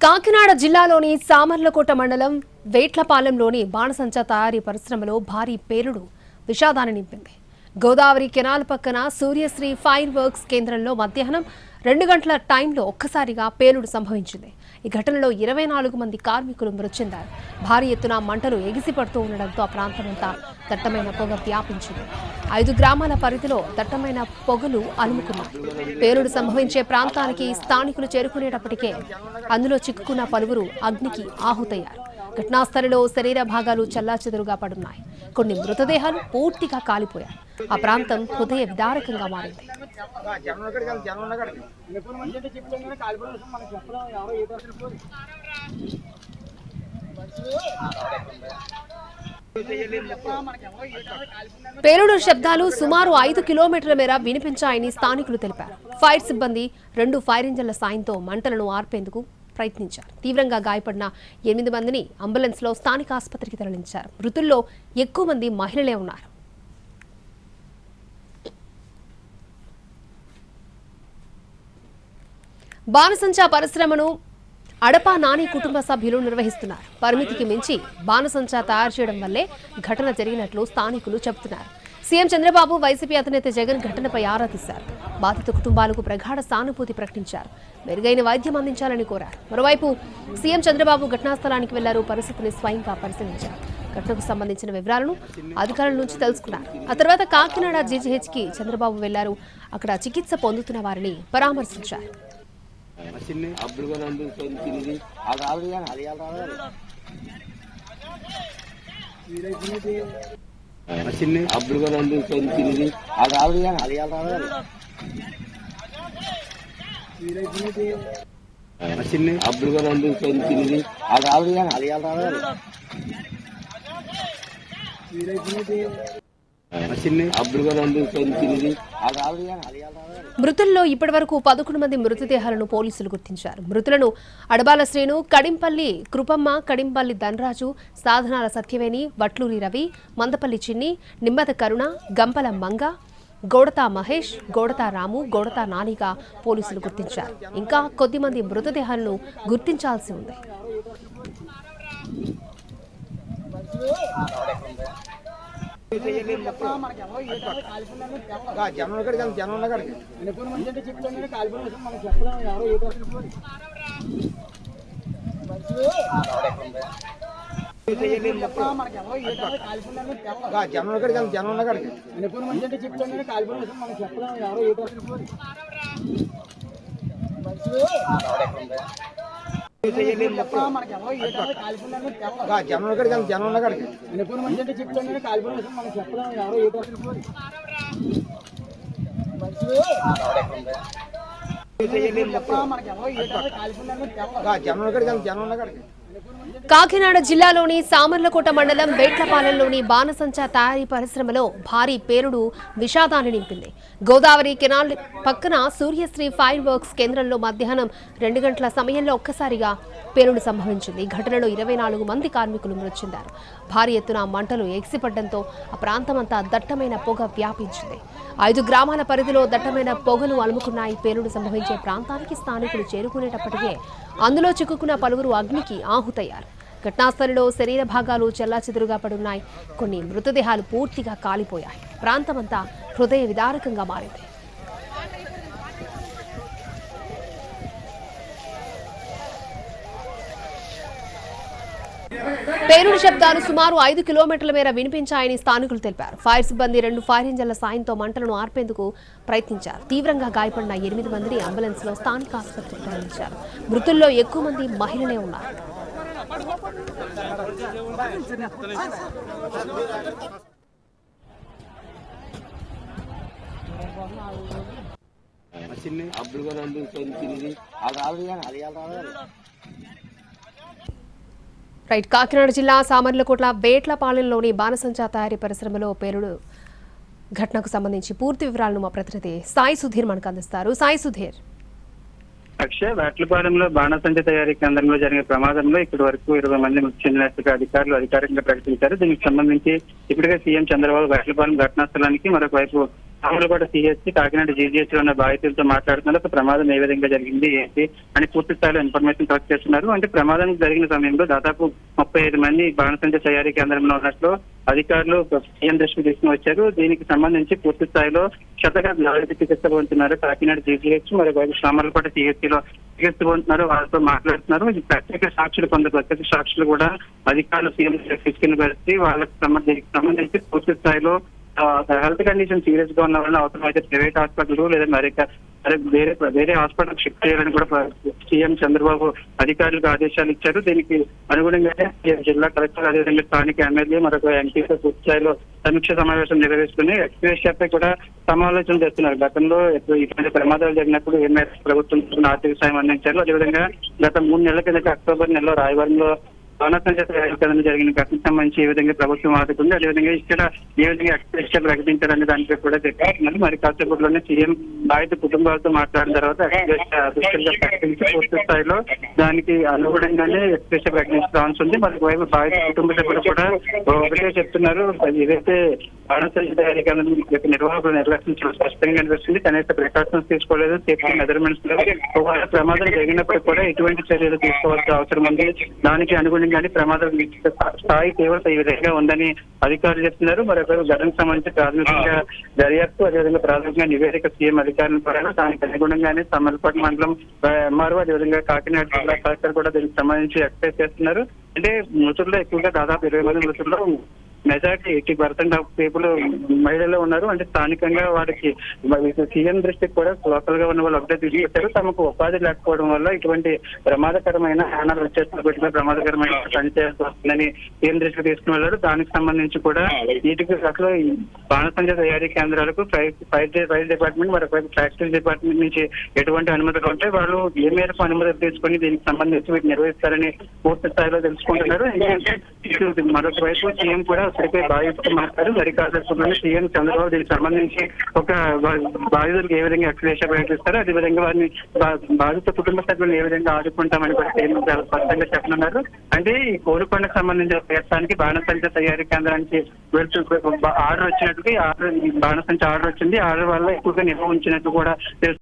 కాకినాడ జిల్లాలోని సామర్లకోట మండలం వేట్లపాలెంలోని బాణసంచా తయారీ పరిశ్రమలో భారీ పేలుడు విషాదాన్ని నింపింది. గోదావరి కెనాల్ పక్కన సూర్యశ్రీ ఫైర్ వర్క్స్ కేంద్రంలో మధ్యాహ్నం 2 గంటల టైంలో ఒక్కసారిగా పేలుడు సంభవించింది. ఈ ఘటనలో 24 మంది కార్మికులు మృతి చెందారు. భారీ ఎత్తున మంటలు ఎగిసిపడుతూ ఉండడంతో ఆ ప్రాంతమంతా దట్టమైన పొగ వ్యాపించింది. 5 గ్రామాల పరిధిలో దట్టమైన పొగలు అలుముకున్నాయి. పేలుడు సంభవించే ప్రాంతానికి స్థానికులు చేరుకునేటప్పటికే అందులో చిక్కుకున్న పలువురు అగ్నికి ఆహుతయ్యారు. ఘటనాస్థలిలో శరీర భాగాలు చెల్లాచెదురుగా పడున్నాయి. కొన్ని మృతదేహాలు పూర్తిగా కాలిపోయాయి. ఆ ప్రాంతం హృదయ విదారకంగా మారింది. పేలుడు శబ్దాలు సుమారు 5 కిలోమీటర్ల మేర వినిపించాయని స్థానికులు తెలిపారు. ఫైర్ సిబ్బంది 2 ఫైర్ ఇంజన్ల సాయంతో మంటలను ఆర్పేందుకు ప్రయత్నించారు. తీవ్రంగా గాయపడిన 8 మందిని అంబులెన్స్లో స్థానిక ఆసుపత్రికి తరలించారు. మృతుల్లో ఎక్కువ మంది మహిళలే ఉన్నారు. బాణసంచా పరిశ్రమను అడపా నాని కుటుంబ సభ్యులు నిర్వహిస్తున్నారు. పరిమితికి మించి బాణసంచా తయారు చేయడం వల్లే ఘటన జరిగినట్లు స్థానికులు చెబుతున్నారు. సీఎం చంద్రబాబు, వైసీపీ అధినేత జగన్ ఘటనపై ఆరా తీశారు. బాధిత కుటుంబాలకు ప్రగాఢ సానుభూతి ప్రకటించారు. మెరుగైన వైద్యం అందించాలని కోరారు. మరోవైపు సీఎం చంద్రబాబు ఘటనా స్థలానికి వెళ్లారు. పరిస్థితిని స్వయంగా పరిశీలించారు. ఘటనకు సంబంధించిన వివరాలను అధికారుల నుంచి తెలుసుకున్నారు. ఆ తర్వాత కాకినాడ జీజీహెచ్కి చంద్రబాబు వెళ్లారు. అక్కడ చికిత్స పొందుతున్న వారిని పరామర్శించారు. మృతుల్లో ఇప్పటివరకు 11 మంది మృతదేహాలను పోలీసులు గుర్తించారు. మృతులను అడబాల శ్రీను, కడింపల్లి కృపమ్మ, కడింపల్లి ధనరాజు, సాధనాల సత్యవేణి, వట్లూరి రవి, మందపల్లి చిన్ని, నిమ్మద కరుణ, గంపల మంగ, గోడతా మహేష్, గోడతా రాము, గోడతా నానిగా పోలీసులు గుర్తించారు. ఇంకా కొద్దిమంది మృతదేహాలను గుర్తించాల్సి ఉంది. కాకినాడ జిల్లాలోని సామర్లకోట మండలం వేట్లపాలెంలోని బాణసంచా తయారీ పరిశ్రమలో భారీ పేలుడు విషాదాన్ని నింపింది. గోదావరి కెనాల్ పక్కన సూర్యశ్రీ ఫైర్ వర్క్స్ కేంద్రంలో మధ్యాహ్నం 2 గంటల సమయంలో ఒక్కసారిగా పేలుడు సంభవించింది. ఈ ఘటనలో 24 మంది కార్మికులు మృతి చెందారు. భారీ ఎత్తున మంటలు ఎగిసిపడడంతో ఆ ప్రాంతమంతా దట్టమైన పొగ వ్యాపించింది. 5 గ్రామాల పరిధిలో దట్టమైన పొగలు అలుముకున్నాయి. పేలుడు సంభవించే ప్రాంతానికి స్థానికులు చేరుకునేటప్పటికే అందులో చిక్కుకున్న పలువురు అగ్నికి ఆహుతయ్యారు. ఘటనాస్థలిలో శరీర భాగాలు చెల్లాచెదురుగా పడున్నాయి. కొన్ని మృతదేహాలు పూర్తిగా కాలిపోయాయి. ప్రాంతమంతా హృదయ విదారకంగా మారింది. పేలుడు శబ్దాలు సుమారు 5 కిలోమీటర్ల మేర వినిపించాయని స్థానికులు తెలిపారు. ఫైర్ సిబ్బంది 2 ఫైర్ ఇంజన్ల సాయంతో మంటలను ఆర్పేందుకు ప్రయత్నించారు. తీవ్రంగా గాయపడిన 8 మందిని అంబులెన్స్లో స్థానిక ఆసుపత్రికి తరలించారు. మృతుల్లో ఎక్కువ మంది మహిళలే ఉన్నారు. రైట్. కాకినాడ జిల్లా సామర్లకోట్ల వేట్లపాలెంలోని బాణసంచా తయారీ పరిశ్రమలో పేలుడు ఘటనకు సంబంధించి పూర్తి వివరాలను మా ప్రతినిధి సాయి సుధీర్ మనకు అందిస్తారు. సాయి సుధీర్. అక్షయ్, వేట్లపాలెంలో బాణసంచా తయారీ కేంద్రంలో జరిగిన ప్రమాదంలో ఇప్పటి వరకు 20 మంది మృతి చెందినట్టుగా అధికారులు అధికారికంగా ప్రకటించారు. దీనికి సంబంధించి ఇప్పటికే సీఎం చంద్రబాబు వేట్లపాలెం ఘటనా స్థలానికి, మరొక వైపు సామర్లకోట సిహెచ్సి కాకినాడ జీజీహెచ్ లో ఉన్న బాధితులతో మాట్లాడుతున్నారు. ఒక ప్రమాదం ఏ విధంగా జరిగింది ఏంటి అని పూర్తి స్థాయిలో ఇన్ఫర్మేషన్ కలెక్ట్ చేస్తున్నారు. అంటే ప్రమాదం జరిగిన సమయంలో దాదాపు 35 మంది బాణసంచ తయారీ కేంద్రంలో ఉన్నట్లు అధికారులు సీఎం దృష్టికి తీసుకుని వచ్చారు. దీనికి సంబంధించి పూర్తి స్థాయిలో క్షతగాత్రులు ఎవరైతే చికిత్స పొందుతున్నారు కాకినాడ జీజీహెచ్ మరి సామర్లకోట సిహెచ్సిలో చికిత్స పొందుతున్నారు, వాళ్ళతో మాట్లాడుతున్నారు. ఈ ప్రత్యేక సాక్షులు కొందరు ప్రత్యేక సాక్షులు కూడా అధికారులు సీఎం తీసుకుని కలిసి వాళ్ళకి సంబంధించి పూర్తి స్థాయిలో హెల్త్ కండిషన్ సీరియస్ గా ఉన్న వాళ్ళని అవసరమైతే ప్రైవేట్ హాస్పిటల్ లేదా వేరే హాస్పిటల్ షిఫ్ట్ చేయాలని కూడా సీఎం చంద్రబాబు అధికారులకు ఆదేశాలు ఇచ్చారు. దీనికి అనుగుణంగానే జిల్లా కలెక్టర్ అదేవిధంగా స్థానిక ఎమ్మెల్యే మరొక ఎంపీతో పూర్తి స్థాయిలో సమీక్ష సమావేశం నిర్వహిస్తుని ఎక్స్ప్రెస్ పై కూడా సమాలోచన చేస్తున్నారు. గతంలో ఇటువంటి ప్రమాదాలు జరిగినప్పుడు ఏ మేరకు ప్రభుత్వం ఆర్థిక సాయం అందించారు, అదేవిధంగా గత 3 నెలల కిందట అక్టోబర్ నెలలో రాయవరంలో బాణసంచ తయారీ జరిగిన ఘటనకు సంబంధించి ఏ విధంగా ప్రభుత్వం ఆదుకుంది, అదేవిధంగా ఇక్కడ ఏ విధంగా ఎక్స్ప్రెస్ ప్రకటించారనే దానిపై కూడా చర్చిస్తున్నారు. మరి కాసేపట్లోనే సీఎం బాధిత కుటుంబాలతో మాట్లాడిన తర్వాత ఎక్స్ప్రెస్ ప్రకటించి పూర్తి స్థాయిలో దానికి అనుగుణంగానే ఎక్స్ప్రెస్ ప్రకటించే ఛాన్స్ ఉంది. మరి వైపు బాధిత కుటుంబ సభ్యులు కూడా ఒకటే చెప్తున్నారు, ఏదైతే బాణసంచ తయారీ యొక్క నిర్వాహకుల నిర్లక్ష్యం చాలా స్పష్టంగా కనిపిస్తుంది. కనీస ప్రికాషన్స్ తీసుకోలేదు, సేఫ్టీ మెజర్మెంట్స్ ఒకవేళ ప్రమాదం జరిగినప్పుడు కూడా ఎటువంటి చర్యలు తీసుకోవాల్సిన అవసరం ఉంది. దానికి అనుగుణంగానే ప్రమాదం స్థాయి తీవ్రత ఈ విధంగా ఉందని అధికారులు చెప్తున్నారు. మరొక ఘటనకు సంబంధించి ప్రాథమికంగా దర్యాప్తు అదేవిధంగా ప్రాథమికంగా నివేదిక సీఎం అధికారులు కూడా దానికి అనుగుణంగానే సామర్లకోట మండలం ఎంఆర్ఓ అదేవిధంగా కాకినాడ జిల్లా కలెక్టర్ కూడా దీనికి సంబంధించి ఎక్సైజ్ చేస్తున్నారు. అంటే మృతుల్లో ఎక్కువగా దాదాపు 20 మంది మృతుల్లో మెజారిటీ 80% ఆఫ్ పీపుల్ మహిళల్లో ఉన్నారు. అంటే స్థానికంగా వారికి సీఎం దృష్టికి కూడా లోకల్ గా ఉన్న వాళ్ళు ఒకటే తీసుకొచ్చారు. తమకు ఉపాధి లేకపోవడం వల్ల ఇటువంటి ప్రమాదకరమైన యానాలు వచ్చేసిన ప్రమాదకరమైన పని చేయాల్సి వస్తుందని సీఎం దృష్టికి తీసుకుని వెళ్ళారు. దానికి సంబంధించి కూడా వీటికి అసలు బాణసంచ తయారీ కేంద్రాలకు ఫైర్ డిపార్ట్మెంట్ మరొక ఫ్యాక్టరీ డిపార్ట్మెంట్ నుంచి ఎటువంటి అనుమతులు ఉంటే వాళ్ళు ఏ మేరకు అనుమతులు తీసుకుని దీనికి సంబంధించి వీటిని నిర్వహిస్తారని పూర్తి స్థాయిలో తెలుసుకుంటున్నారు. ఎందుకంటే మరొక వైపు సీఎం కూడా ఇప్పటికే బాధితులు మాట్లాడారు. మరి కాసేపు సీఎం చంద్రబాబు దీనికి సంబంధించి ఒక బాధితులకు ఏ విధంగా ఎక్స్ప్రెషన్ ప్రకటిస్తారో అదేవిధంగా వారిని బాధిత కుటుంబ సభ్యులను ఏ విధంగా ఆదుకుంటామని కూడా సీఎం చాలా స్పష్టంగా చెప్పనున్నారు. అంటే ఈ కోరుకొండకు సంబంధించిన ప్రయత్నానికి బాణసంచ తయారీ కేంద్రానికి ఆర్డర్ వచ్చినట్టుగా బాణసంచ ఆర్డర్ వచ్చింది. ఆర్డర్ వల్ల ఎక్కువగా నిల్వ ఉంచినట్టు కూడా తెలుసు.